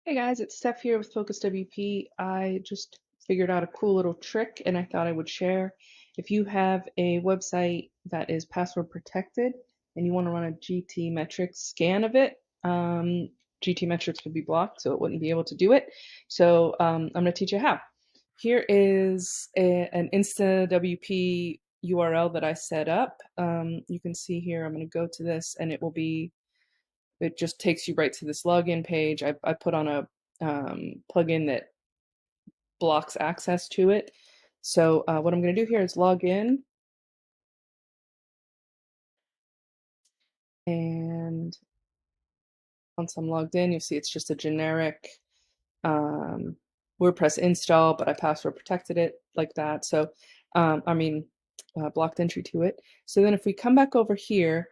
Hey guys, it's Steph here with Focus WP. I just figured out a cool little trick and I thought I would share. If you have a website that is password protected and you want to run a GTMetrix scan of it, GTMetrix would be blocked, so it wouldn't be able to do it. So I'm going to teach you how. Here is an InstaWP URL that I set up. You can see here, I'm going to go to this and it just takes you right to this login page. I put on a plugin that blocks access to it. So what I'm going to do here is log in, and once I'm logged in, you'll see it's just a generic um, WordPress install, but I password protected it like that. So blocked entry to it. So then if we come back over here,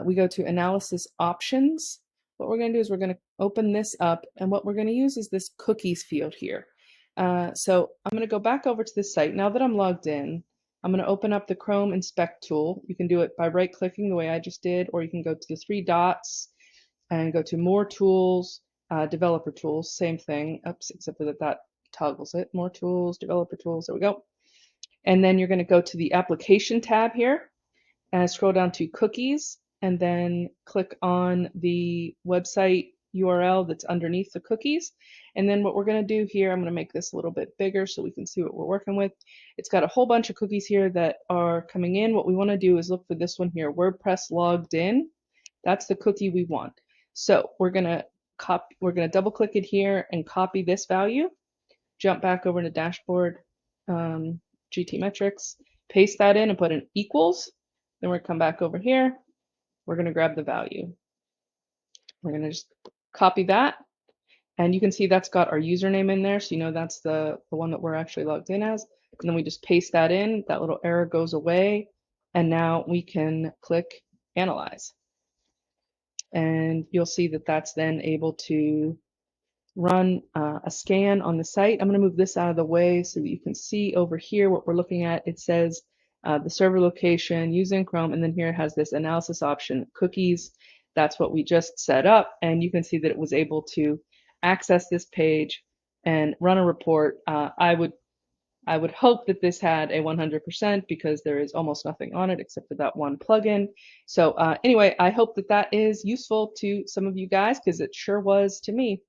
we go to analysis options. What we're going to do is we're going to open this up, and what we're going to use is this cookies field here. So I'm going to go back over to this site. Now that I'm logged in, I'm going to open up the Chrome Inspect tool. You can do it by right-clicking the way I just did, or you can go to the three dots and go to More Tools, Developer Tools, same thing, oops, except for that toggles it. More Tools, Developer Tools, there we go. And then you're going to go to the Application tab here and scroll down to Cookies, and then click on the website URL that's underneath the cookies. And then what we're going to do here, I'm going to make this a little bit bigger so we can see what we're working with. It's got a whole bunch of cookies here that are coming in. What we want to do is look for this one here, WordPress logged in. That's the cookie we want. So we're going to double click it here and copy this value, jump back over to dashboard, GTmetrix, paste that in and put an equals. Then we're going to come back over here. We're going to grab the value. We're going to just copy that. And you can see that's got our username in there. So you know that's the one that we're actually logged in as. And then we just paste that in. That little error goes away. And now we can click Analyze. And you'll see that that's then able to run a scan on the site. I'm going to move this out of the way so that you can see over here what we're looking at. It says the server location using Chrome, and then here it has this analysis option, cookies. That's what we just set up, and you can see that it was able to access this page and run a report. I would hope that this had a 100% because there is almost nothing on it except for that one plugin. So anyway, I hope that that is useful to some of you guys because it sure was to me.